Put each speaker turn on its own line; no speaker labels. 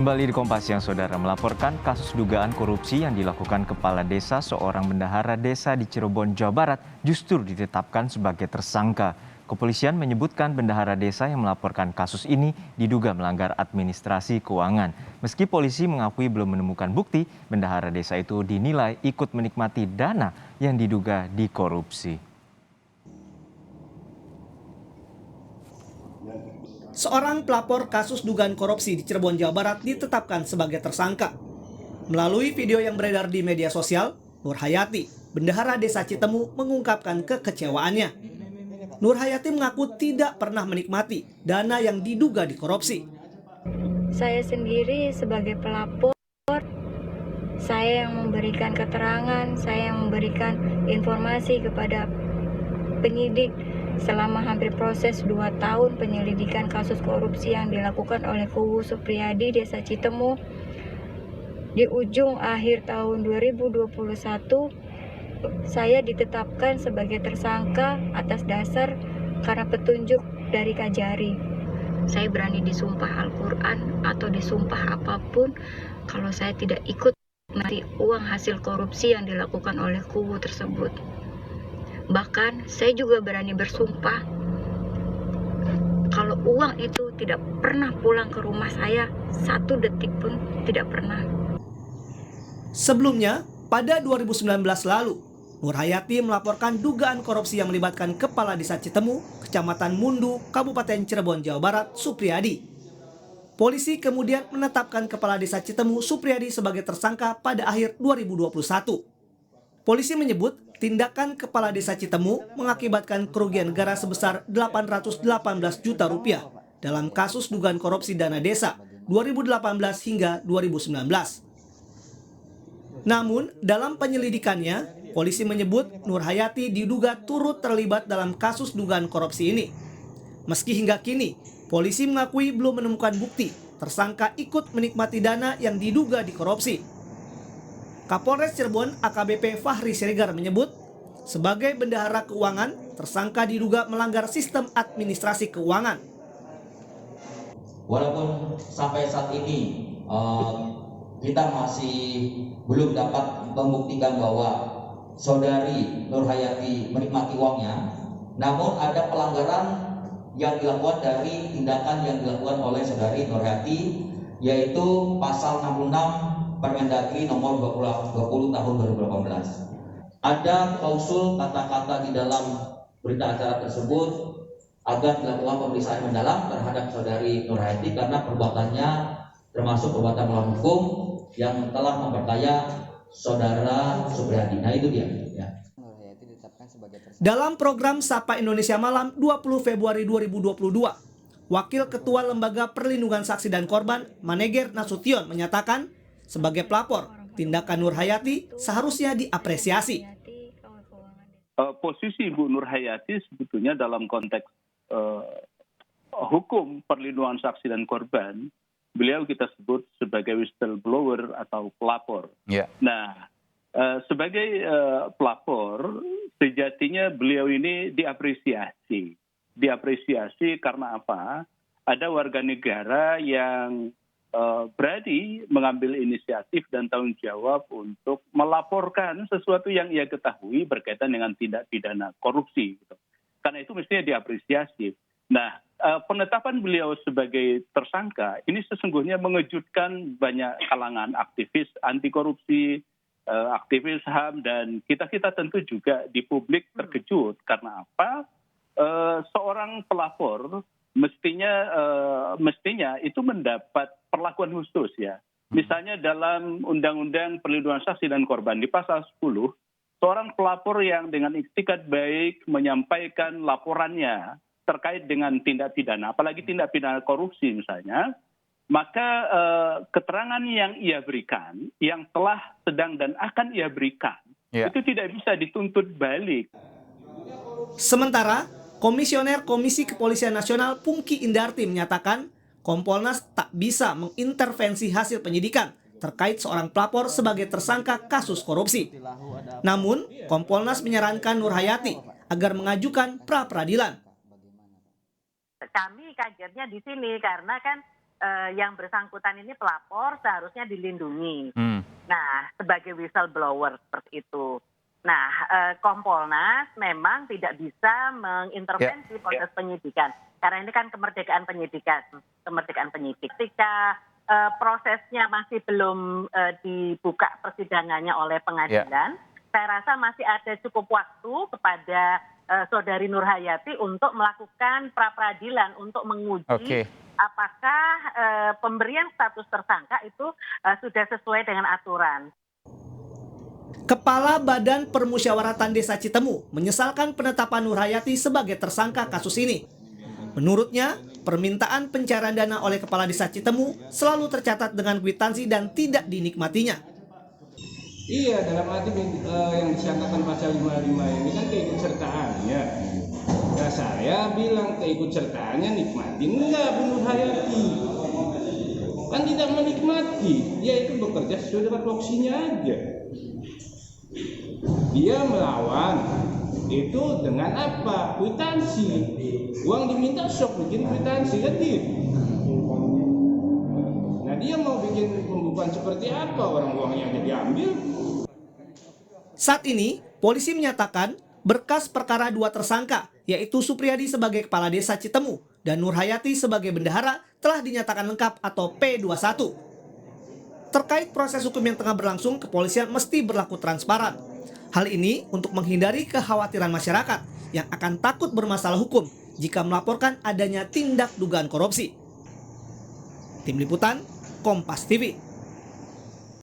Kembali di Kompas yang saudara melaporkan kasus dugaan korupsi yang dilakukan kepala desa seorang bendahara desa di Cirebon, Jawa Barat justru ditetapkan sebagai tersangka. Kepolisian menyebutkan bendahara desa yang melaporkan kasus ini diduga melanggar administrasi keuangan. Meski polisi mengakui belum menemukan bukti, bendahara desa itu dinilai ikut menikmati dana yang diduga dikorupsi.
Seorang pelapor kasus dugaan korupsi di Cirebon, Jawa Barat ditetapkan sebagai tersangka. Melalui video yang beredar di media sosial, Nur Hayati, bendahara desa Citemu, mengungkapkan kekecewaannya. Nur Hayati mengaku tidak pernah menikmati dana yang diduga dikorupsi.
Saya sendiri sebagai pelapor, saya yang memberikan keterangan, saya yang memberikan informasi kepada penyidik selama hampir proses 2 tahun penyelidikan kasus korupsi yang dilakukan oleh Kuwu Supriyadi Desa Citemu. Di ujung akhir tahun 2021, saya ditetapkan sebagai tersangka atas dasar karena petunjuk dari Kajari. Saya berani disumpah Al-Quran atau disumpah apapun kalau saya tidak ikut menikmati uang hasil korupsi yang dilakukan oleh Kuwu tersebut. Bahkan saya juga berani bersumpah kalau uang itu tidak pernah pulang ke rumah saya, 1 detik pun tidak pernah.
Sebelumnya, pada 2019 lalu, Nur Hayati melaporkan dugaan korupsi yang melibatkan Kepala Desa Citemu, Kecamatan Mundu, Kabupaten Cirebon, Jawa Barat, Supriyadi. Polisi kemudian menetapkan Kepala Desa Citemu, Supriyadi sebagai tersangka pada akhir 2021. Polisi menyebut tindakan Kepala Desa Citemu mengakibatkan kerugian negara sebesar 818 juta rupiah dalam kasus dugaan korupsi dana desa 2018 hingga 2019. Namun, dalam penyelidikannya, polisi menyebut Nur Hayati diduga turut terlibat dalam kasus dugaan korupsi ini. Meski hingga kini, polisi mengakui belum menemukan bukti tersangka ikut menikmati dana yang diduga dikorupsi. Kapolres Cirebon AKBP Fahri Siregar menyebut, sebagai bendahara keuangan, tersangka diduga melanggar sistem administrasi keuangan.
Walaupun sampai saat ini kita masih belum dapat membuktikan bahwa saudari Nur Hayati menikmati uangnya, namun ada pelanggaran yang dilakukan dari tindakan yang dilakukan oleh saudari Nur Hayati, yaitu pasal 66 Permendagri nomor 20 tahun 2018. Ada klausul kata-kata di dalam berita acara tersebut agar dilakukan pemeriksaan mendalam terhadap saudari Nur Hayati karena perbuatannya termasuk perbuatan melawan hukum yang telah memperkaya saudara Supriyadi. Nah itu dia. Ya.
Dalam program Sapa Indonesia Malam 20 Februari 2022, Wakil Ketua Lembaga Perlindungan Saksi dan Korban, Maneger Nasution, menyatakan sebagai pelapor, tindakan Nur Hayati seharusnya diapresiasi.
Posisi Ibu Nur Hayati sebetulnya dalam konteks hukum perlindungan saksi dan korban, beliau kita sebut sebagai whistleblower atau pelapor. Yeah. Nah, sebagai pelapor, sejatinya beliau ini diapresiasi. Diapresiasi karena apa? Ada warga negara yang berani mengambil inisiatif dan tanggung jawab untuk melaporkan sesuatu yang ia ketahui berkaitan dengan tindak pidana korupsi. Gitu. Karena itu mestinya diapresiasi. Nah, penetapan beliau sebagai tersangka ini sesungguhnya mengejutkan banyak kalangan aktivis anti korupsi, aktivis HAM, dan kita tentu juga di publik terkejut. Karena apa? Seorang pelapor mestinya itu mendapat perlakuan khusus ya. Misalnya dalam Undang-Undang Perlindungan Saksi dan Korban di pasal 10, seorang pelapor yang dengan iktikat baik menyampaikan laporannya terkait dengan tindak pidana, apalagi tindak pidana korupsi misalnya, maka keterangan yang ia berikan, yang telah, sedang, dan akan ia berikan, itu tidak bisa dituntut balik.
Sementara, Komisioner Komisi Kepolisian Nasional Pungki Indarti menyatakan Kompolnas tak bisa mengintervensi hasil penyidikan terkait seorang pelapor sebagai tersangka kasus korupsi. Namun, Kompolnas menyarankan Nur Hayati agar mengajukan pra-peradilan.
Kami kagetnya di sini karena kan yang bersangkutan ini pelapor seharusnya dilindungi. Nah, sebagai whistleblower seperti itu. Nah, Kompolnas memang tidak bisa mengintervensi proses penyidikan. Karena ini kan kemerdekaan penyidik. Ketika prosesnya masih belum dibuka persidangannya oleh pengadilan, saya rasa masih ada cukup waktu kepada Saudari Nurhayati untuk melakukan pra-peradilan, untuk menguji apakah pemberian status tersangka itu sudah sesuai dengan aturan.
Kepala Badan Permusyawaratan Desa Citemu menyesalkan penetapan Nurhayati sebagai tersangka kasus ini. Menurutnya, permintaan pencairan dana oleh Kepala Desa Citemu selalu tercatat dengan kwitansi dan tidak dinikmatinya.
Iya, dalam arti yang disangkakan pasal 55 ini kan keikutsertaannya. Nah, saya bilang keikutsertaannya nikmati. Enggak, Bu Nurhayati. Kan tidak menikmati. Dia itu bekerja sesuai dengan voksinya aja. Dia melawan itu dengan apa? Kwitansi. Uang diminta sok bikin kwitansi kan gitu. Nah, dia mau bikin pembukuan seperti apa? Orang uangnya aja diambil.
Saat ini, polisi menyatakan berkas perkara 2 tersangka, yaitu Supriyadi sebagai Kepala Desa Citemu dan Nurhayati sebagai bendahara telah dinyatakan lengkap atau P21. Terkait proses hukum yang tengah berlangsung, kepolisian mesti berlaku transparan. Hal ini untuk menghindari kekhawatiran masyarakat yang akan takut bermasalah hukum jika melaporkan adanya tindak dugaan korupsi. Tim Liputan, Kompas TV.